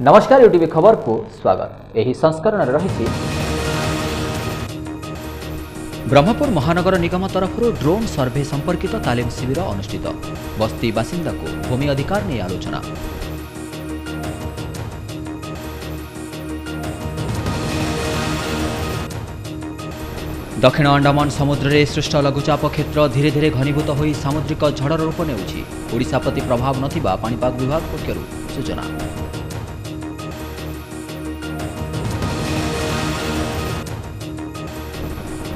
नमस्कार यूटीवी खबर को स्वागत। यही संस्करण रही ब्रह्मपुर महानगर निगम तरफ ड्रोन सर्वे संपर्कित तालीम शिविर अनुष्ठित। बस्ती बासिंदा को भूमि अधिकार नहीं आलोचना। दक्षिण अंडमान समुद्र में सृष्ट लघुचाप क्षेत्र धीरे धीरे घनीभूत हो सामुद्रिक झड़र रूप नेउछि। ओडिशा प्रति प्रभाव नथिबा पाणीपाग विभाग पक्षरु सूचना।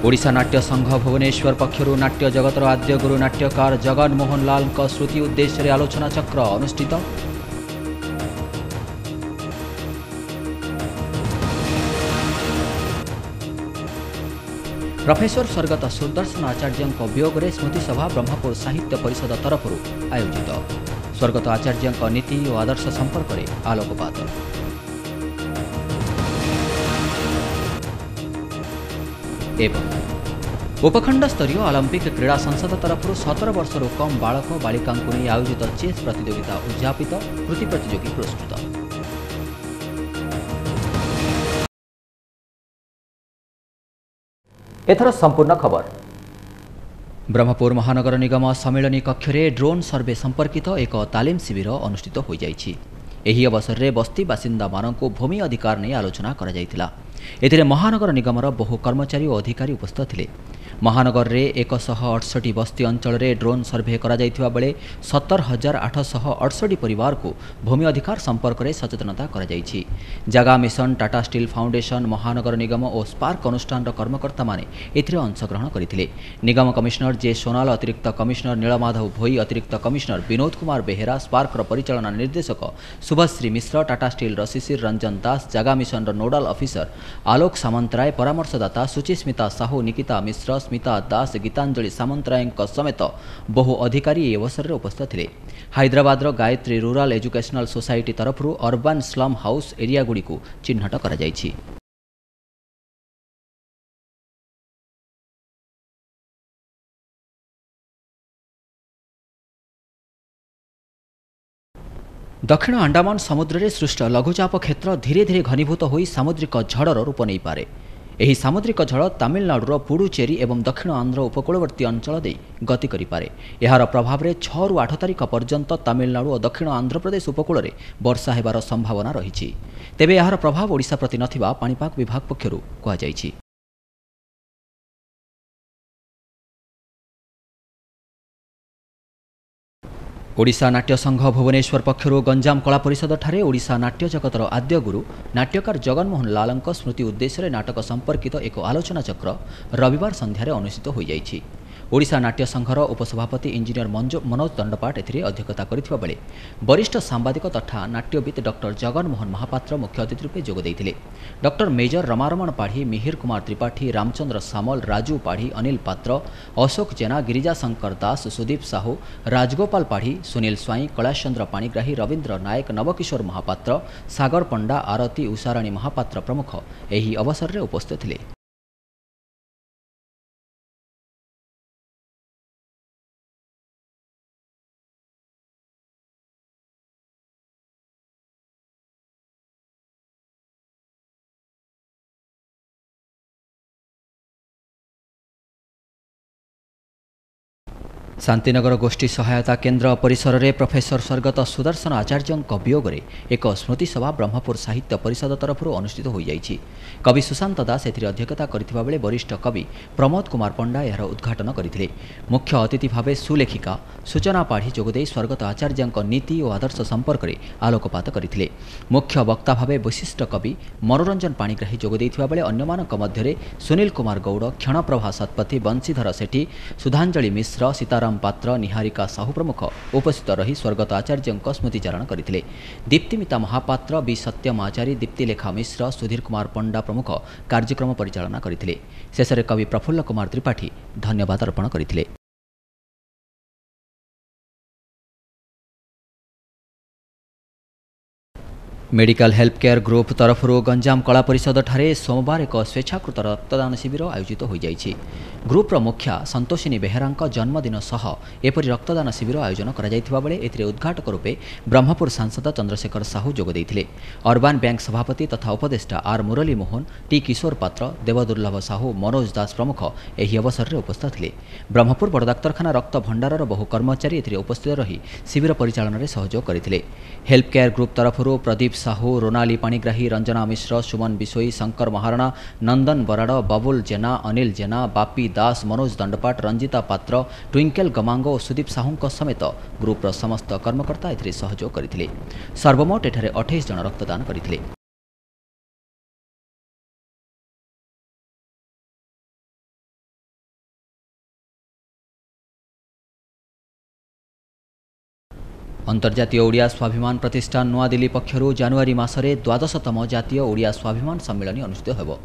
ओडिशा नाट्य संघ भुवनेश्वर पक्षरु नाट्य जगतर आद्य गुरु नाट्यकार जगन मोहन लाल स्मृति उद्देश्य आलोचना चक्र अनुष्ठित। प्रोफेसर स्वर्गत सुदर्शन आचार्य वियोग में स्मृति सभा ब्रह्मपुर साहित्य परिषद तरफ आयोजित। स्वर्गत आचार्य नीति और आदर्श संपर्क में आलोकपात। एवं उपखंड स्तरीय ओलंपिक क्रीड़ा संसद तरफ 17 वर्षर कम बालक बालिका नहीं आयोजित चेस प्रतियोगिता उद्यापित। कृति प्रतियोगी पुरस्कृत। एथर संपूर्ण खबर। ब्रह्मपुर महानगर निगम सम्मिलनी कक्ष में ड्रोन सर्वे संपर्कित एक तालीम शिविर अनुष्ठित हो जाइछि। एही अवसर में बस्ती बासिंदा मानक भूमि अधिकार नहीं आलोचना करा जायतिला। एथिरे महानगर निगमर बहु कर्मचारी और अधिकारी उपस्थित थिले। महानगर रे 168 बस्ती अंचल में ड्रोन सर्वे करा जायतिबा बेले 17,868 परिवार को भूमि अधिकार संपर्क में सचेतनता करा जायछि। जगा मिशन, टाटा स्टील फाउंडेशन, महानगर निगम और स्पार्क अनुष्ठान कर्मकर्ता माने एथिरे अंशग्रहण करथिले। निगम कमिशनर जे सोनाल, अतिरिक्त कमिशनर नीलमाधव भोई, अतिरिक्त कमिशनर विनोद कुमार बेहेरा, स्पार्क परिचालना निर्देशक शुभश्री मिश्र, टाटा स्टील शिशिर रंजन दास, जगा मिशन नोडाल ऑफिसर आलोक सामंतराय, परामर्शदाता सुचिस्मिता साहू, निकिता मिश्र, स्मिता दास, गीतांजलि सामंतराय समेत बहु अधिकारी अवसर में उपस्थित थे। Hyderabad Gayatri rural educational society तरफ अर्बान स्लम हाउस एरिया गुड़ी को चिन्हट करा जायछि। दक्षिण अंडमान समुद्र में सृष्ट लघुचाप क्षेत्र धीरे धीरे घनीभूत हो सामुद्रिक झड़र रूप नहीं पारे। एही सामुद्रिक झड़ तमिलनाडुर पुडुचेरी एवं दक्षिण आंध्र उपकूलवर्ती अंचल दे गति करिपारे। यार प्रभाव में 6 ରୁ 8 तारिख पर्यंत तमिलनाडु और दक्षिण आंध्र प्रदेश उपकूल में वर्षा हेबार संभावना रही। तेबे यार प्रभाव ओडिशा प्रति नथिबा पाणीपाग विभाग पक्षरु कहुଯାଇଛି। ओडिशा नाट्य संघ भुवनेश्वर पक्षरु गंजाम कला परिषद ठारे ओडिशा नाट्य जगतर आद्य गुरु नाट्यकार जगन मोहन लाल स्मृति उद्देश्य नाटक संपर्कित एक आलोचना चक्र रविवार संध्यारे अनुष्ठित हो जाइछि। ओडिशा नाट्य संघर उपसभापति इंजीनियर मनोज दंडपाट एथिरे अध्यक्षता करिथिबा बेले वरिष्ठ सांबादिक तथा नाट्यविद डॉक्टर जगन मोहन महापात्र मुख्य अतिथि रूपे जोग दैथिले। डॉक्टर मेजर रमारमण पाढ़ी, मिहिर कुमार त्रिपाठी, रामचंद्र सामल, राजू पाढ़ी, अनिल पात्र, अशोक जेना, गिरिजा शंकर दास, सुदीप साहू, राजगोपाल पाढ़ी, सुनील स्वाई, कैलाश चंद्र पाणिग्राही, रवींद्र नायक, नवकिशोर महापात्र, सागर पंडा, आरती उषाराणी महापात्र प्रमुख एही अवसर में उपस्थित थिले। शांतिनगर गोष्ठी सहायता केन्द्र परिसर में प्रोफेसर स्वर्गत सुदर्शन आचार्य वियोग में एक स्मृति सभा ब्रह्मपुर साहित्य परिषद तरफ अनुष्ठित हो जाइछि। कवि सुशांत दास एथिरे अध्यक्षता करथिबा बेले वरिष्ठ कवि प्रमोद कुमार पंडा यार उद्घाटन करथिले। मुख्य अतिथि भावे सुलेखिका सूचना पाढ़ी जोगदे स्वर्गत आचार्य नीति और आदर्श संपर्क में आलोकपात करथिले। मुख्य वक्ता भावे विशिष्ट कवि मनोरंजन पाणिग्राही जोगदेइथिबा बेले अन्यमानक मध्यरे सुनील कुमार गौड़, क्षणप्रभा सतपथी, बंशीधर सेठी, सुधांजलि मिश्र, सीताराम पात्र, निहारिका साहू प्रमुख उपस्थित रही स्वर्गत आचार्य स्मृतिचारण करथिले। दीप्तिमिता महापात्र, बी सत्यम आचार्य, दीप्तिलेखा मिश्र, सुधीर कुमार पंडा प्रमुख कार्यक्रम परिचालना करथिले। शेषरे कवि प्रफुल्ल कुमार त्रिपाठी धन्यवाद अर्पण करथिले। मेडिकल हेल्थ केयर ग्रुप तरफ गंजाम कला परिषद ठारे सोमवार एक स्वेच्छाकृत रक्तदान शिविर आयोजित हो जाइछि। ग्रुपर मुखिया संतोषिनी बेहेरा जन्मदिन सह एपरि रक्तदान शिविर आयोजन करा बेले एथिरे उद्घाटक रूपे ब्रह्मपुर सांसद चंद्रशेखर साहू जोगदेइथिले। अर्बान बैंक सभापति तथा उपदेष्टा आर मुरली मोहन, टी किशोर पात्र, देवदुर्लभ साहू, मनोज दास प्रमुख एही अवसर में उपस्थित थिले। ब्रह्मपुर बड़ डाक्तरखाना रक्त भंडारर बहु कर्मचारी एथिरे उपस्थित रही शिविर परिचालन में सहयोग करथिले। हेल्थ केयर ग्रुप तरफ प्रदीप साहू, रोनाली पाणिग्राही, रंजना मिश्र, सुमन बिशोई, शंकर महारणा, नंदन बराड़, बबुल जेना, अनिल जेना, बापी दास, मनोज दंडपाट, रंजिता पात्र, ट्विंकेल गमांगो और सुदीप साहू समेत ग्रुपर समस्त कर्मकर्ता एथिरे सहयोग करथिले। सर्वमोट एठारे 28 जन रक्तदान करथिले। अंतर्जातीय ओडिया स्वाभिमान प्रतिष्ठान नूआदिल्ली पक्षरु जनवरी मासरे 12तम जातीय ओडिया स्वाभिमान सम्मेलन अनुष्ठित हेबो।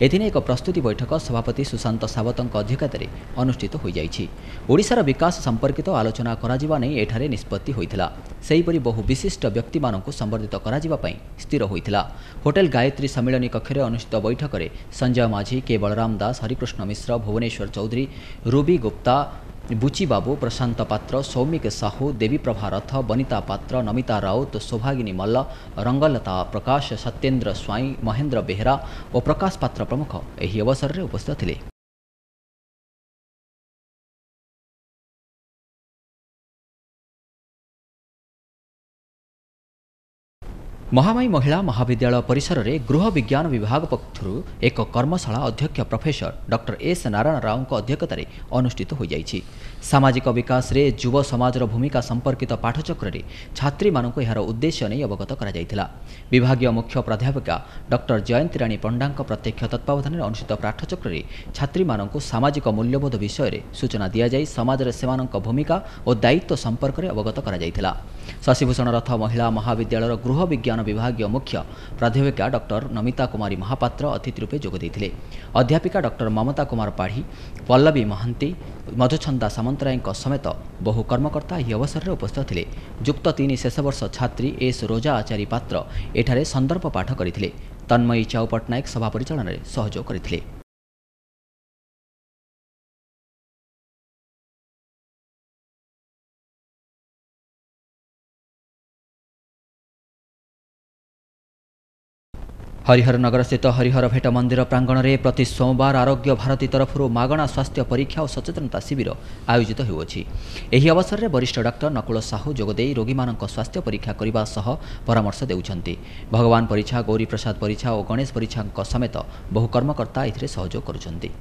एथिने एक प्रस्तुति बैठक सभापति सुशांत सावतଙ୍କ अध्यक्षतार अनुष्ठित हो जाइछि। ओडिशार विकास संपर्कित आलोचना कराजिबा नै एठारे निष्पत्ति होइथिला। सेहिपरि बहु विशिष्ट व्यक्ति माननकु संबर्धित कराजिबा पई स्थिर होइथिला। होटेल गायत्री सम्मेलनी कक्षरे अनुष्ठित बैठकरे संजय माझी, के बलराम दास, हरिकृष्ण मिश्र, भुवनेश्वर चौधरी, रूबी गुप्ता, बुची बाबू, प्रशांत पात्र, सौमिक साहू, देवी प्रभा रथ, बनिता पात्र, नमिता राउत, सौभागिनी मल्ल, रंगलता प्रकाश, सत्येन्द्र स्वाई, महेन्द्र बेहेरा और प्रकाश पात्र प्रमुख एही अवसर में उपस्थित थिले। महामाई महिला महाविद्यालय परिसर में गृह विज्ञान विभाग पक्षर एक कर्मशाला अध्यक्ष professor doctor S Narayan Rao अध्यक्षतार अनुष्ठित हो जाइछि। सामाजिक विकास रे युव समाजर भूमिका संपर्कित पाठचक्र रे छात्री मानक यार उद्देश्य नहीं अवगत करा जाइथिला। विभागीय मुख्य प्राध्यापिका डॉक्टर जयंती राणी पंडा प्रत्यक्ष तत्वावधान में अनुष्ठित पाठचक्र रे छात्री मानक सामाजिक मूल्यबोध विषय रे सूचना दिया जाई समाज रे सेमानक भूमिका और दायित्व संपर्क में अवगत करा जाइथिला। शशिभूषण रथ महिला महाविद्यालय गृह विज्ञान विभागीय मुख्य प्राध्यापिका डॉक्टर नमिता कुमारी महापात्र अतिथि रूपे जोगदेइथिले। अध्यापिका डॉक्टर ममता कुमार पाढ़ी, पल्लवी महांती, मधुछंदा सामंतराय समेत बहु कर्मकर्ता यह अवसर में उपस्थित थिले। युक्त 3 शेष वर्ष छात्री एस रोजा आचारी पात्र एठारे संदर्भ पाठ करथिले। तन्मयी चाउ पट्टनायक सभा परिचालन में सहयोग करथिले। हरिहर नगर स्थित हरिहर भेट मंदिर प्रांगण में प्रति सोमवार आरोग्य भारती तरफ मागणा स्वास्थ्य परीक्षा और सचेतनता शिविर आयोजित होउछि। एही अवसर में वरिष्ठ डाक्टर नकुल साहू जोगदे रोगी मानक स्वास्थ्य परीक्षा करने सह परामर्श देउछन्ति। भगवान परीक्षा, गौरी प्रसाद परीक्षा और गणेश परीक्षा समेत बहु कर्मकर्ता एथिरे सहयोग करुछन्ति।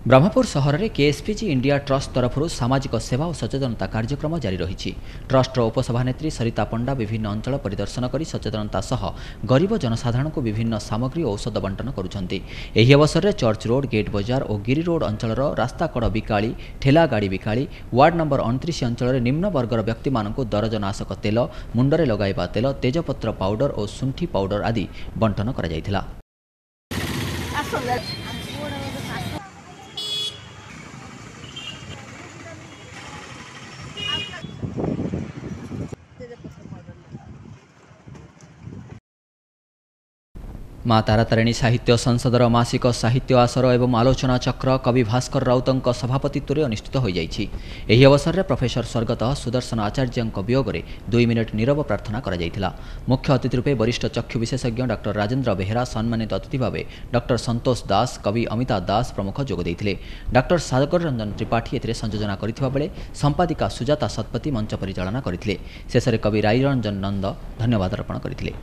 ब्रह्मपुर सहर में केएसपीजी इंडिया ट्रस्ट तरफ सामाजिक सेवा और सचेतनता कार्यक्रम जारी रही। ट्रस्टर उपसभानेत्री सरिता पंडा विभिन्न अंचल परिदर्शन कर सचेतनता सह गरीब जनसाधारण को विभिन्न सामग्री और औषध बंटन करुछन्ति। एही अवसर में चर्च रोड, गेट बजार और गिरी रोड अंचल रास्ताकड़ बिकाली, ठेला गाड़ी बिकाली, वार्ड नंबर 29 अंचल में निम्न वर्गर व्यक्ति मानक दरजनाशक तेल, मुंडरे लगाइबा तेल, तेजपत्र पाउडर और शुंठी पाउडर आदि बंटन करा जायथिला। माँ तारातारिणी साहित्य संसदर मासिक साहित्य आसर एवं आलोचना चक्र कवि भास्कर राउतଙ୍କ सभापतित्व अनुष्ठित हो जाइछि। एही अवसर में प्रोफेसर स्वर्गत सुदर्शन आचार्य वियोग में 2 मिनिट नीरव प्रार्थना करा जाइथिला। मुख्य अतिथि रूपे वरिष्ठ चक्षु विशेषज्ञ डॉक्टर राजेन्द्र बेहेरा, सम्मानित अतिथि भाव डॉक्टर संतोष दास, कवि अमिता दास प्रमुख जोगदेइथिले। डॉक्टर सागर रंजन त्रिपाठी एथिरे संयोजना करिथिबा बेले संपादिका सुजाता सतपथी मंच परिचालना करथिले। शेष में कवि राई रंजन नंद धन्यवाद अर्पण करथिले।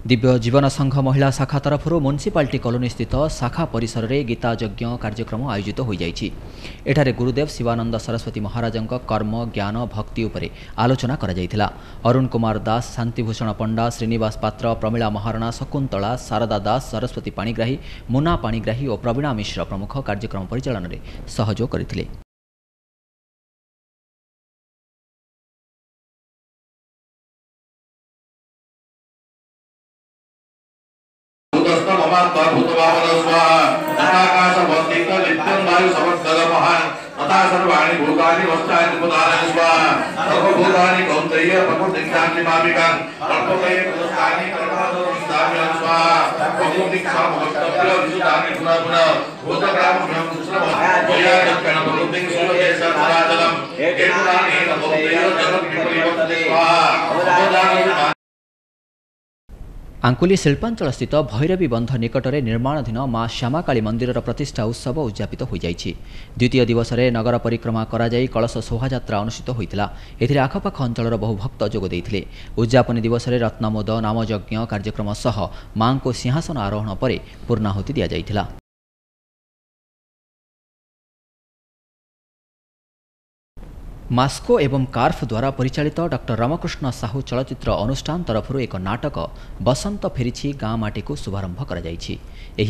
दिव्य जीवन संघ महिला शाखा तरफ म्युनिसिपालिटी कॉलोनी स्थित शाखा परिसर में गीता यज्ञ कार्यक्रम आयोजित हो जाइछि। एठारे गुरुदेव शिवानंद सरस्वती महाराज कर्म ज्ञान भक्ति उपरे आलोचना करा जाइथिला। अरुण कुमार दास, शांतिभूषण पंडा, श्रीनिवास पात्र, प्रमिला महारणा, शकुंतला, शारदा दास, सरस्वती पाणिग्राही, मुना पाणिग्राही और प्रवीणा मिश्र प्रमुख कार्यक्रम परिचालन में सहयोग करथिले। तथा सर्वाणि भूतानि वस्त्राणि पुतानि स्वाहा सर्वभूतानि कौन्तेय प्रकृतिक्षान्ति मामिकां कल्पते पुरस्तानि कर्मणोस्तानि स्वाहा प्रकृतिक्षां वक्तव्य विशुद्धानि पुनः भूतग्राम ब्रह्म कृष्ण भया दक्षिण प्रकृतिं सूर्ये सर्वराजलम् एतदानि कौन्तेय जगत् विपरिवर्तते स्वाहा। आंकुली शिल्पांचल स्थित भैरवी बंध निकटरे निर्माणाधीन मां श्यामाकाली मंदिर प्रतिष्ठा उत्सव उद्यापित हो जाइछि। द्वितीय दिवस में नगर परिक्रमा करा जाई कलश शोभायात्रा अनुष्ठित होइतिला। एथिरे आखपाख अंचलर बहु भक्त जोग देइथिले। उद्यापनी दिवस में रत्नमोद नामयज्ञ कार्यक्रम सह मां को सिंहासन आरोहण पर पूर्णाहुति दिया जाइथिला। मास्को एवं कार्फ द्वारा परिचालित डॉक्टर रामकृष्ण साहू चलचित्र अनुष्ठान तरफ एक नाटक बसंत फेरी गाँ माटी को शुभारंभ कर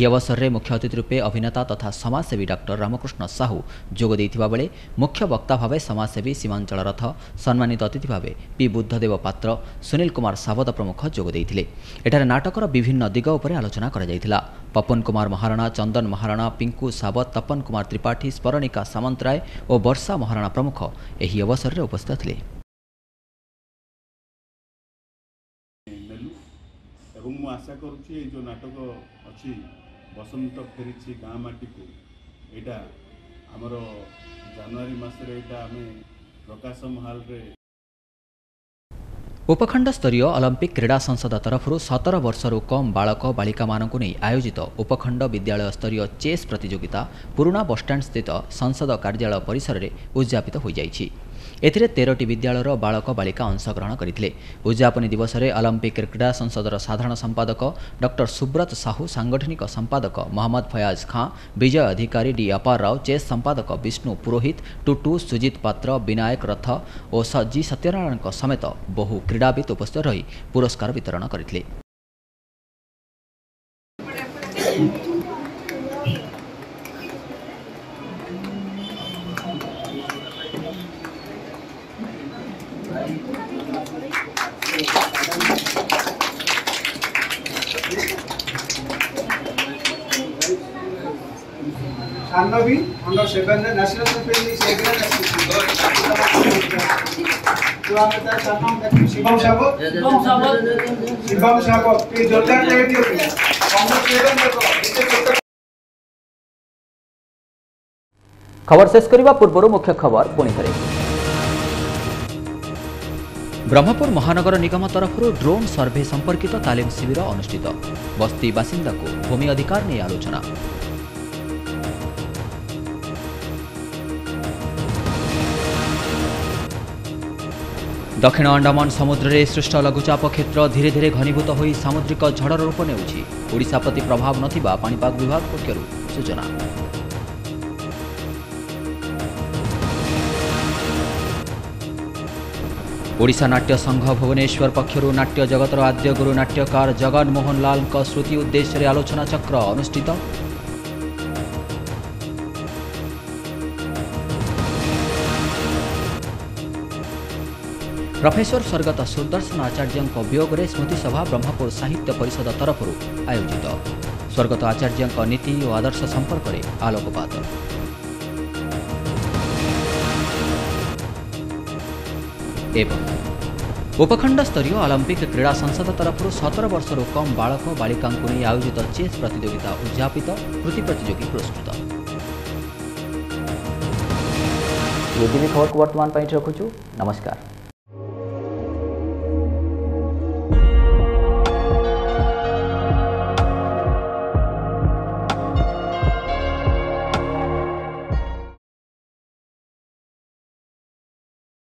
अवसर में मुख्य अतिथि रूपे अभिनेता तथा समाजसेवी डॉक्टर रामकृष्ण साहू जोग देइथिबा बेले मुख्य वक्ता भाव समाजसेवी सीमांचल रथ, सम्मानित अतिथि भाव पी बुद्धदेव पात्र, सुनील कुमार सावद प्रमुख जोग देइथिले। एठारे नाटकर विभिन्न दिग उपर आलोचना करा जाइथिला। पवन कुमार महाराणा, चंदन महाराणा, पिंकू सावत, तपन कुमार त्रिपाठी, स्मरणिका सामंतराय और वर्षा महाराणा प्रमुख एही अवसर में उपस्थित थे। आशा करुच्ची जो नाटक अच्छी बसंत फेरी गाँ माटी को यहाँ आमर जनवरी मसरे प्रकाश महल रे उपखंड स्तरीय ओलंपिक क्रीड़ा संसद तरफ 17 वर्षरू कम बालक बालिका मानकु नहीं आयोजित उपखंड विद्यालय स्तरीय चेस प्रतियोगिता पुराना बसस्टाण्ड स्थित संसद कार्यालय परिसर में उद्यापित हो जाइछि। एथिरे 13टी विद्यालयर बालक बालिका अंशग्रहण करथिले। उद्यापनी दिवस में ओलंपिक क्रीड़ा संसदर साधारण संपादक डॉक्टर सुब्रत साहू, सांगठनिक संपादक मोहम्मद फयाज खां, विजय अधिकारी, डी अपार राव, चेस संपादक विष्णु पुरोहित, टुटू, सुजित पात्र, विनायक रथ और जी सत्यनारायण समेत बहु क्रीड़ाविद उपस्थित रही पुरस्कार वितरण करथिले। Shannavi under 7 national champion Shivam साहब ये जोरदार ताली दियो। खबर शेष करने पूर्व मुख्य खबर पुणी थे। ब्रह्मपुर महानगर निगम तरफ ड्रोन सर्वे संपर्कित तालीम शिविर अनुष्ठित। बस्ती बासिंदा को भूमि अधिकार नहीं आलोचना। दक्षिण अंडमान समुद्र में सृष्ट लघुचाप क्षेत्र धीरे धीरे घनीभूत हो सामुद्रिक झड़र रूप नेउछि। ओडिशा प्रति प्रभाव नथिबा पाणीपाग विभाग पक्षरु सूचना। ओडिशा नाट्य संघ भुवनेश्वर पक्षरु नाट्य जगतर आद्य गुरु नाट्यकार जगन मोहन लाल स्मृति उद्देश्य आलोचना चक्र अनुष्ठित। प्रोफेसर स्वर्गत सुदर्शन आचार्य वियोग में स्मृति सभा ब्रह्मपुर साहित्य परिषद तरफ आयोजित। स्वर्गत आचार्य नीति और आदर्श संपर्क में आलोकपात। एवं उपखंड स्तरीय ओलंपिक क्रीड़ा संसद तरफ 17 वर्षरू कम बालक बालिका नहीं आयोजित चेस प्रतियोगिता उद्यापित। कृति प्रतियोगी पुरस्कृत। ये खबर को वर्तमान रखुचु। नमस्कार।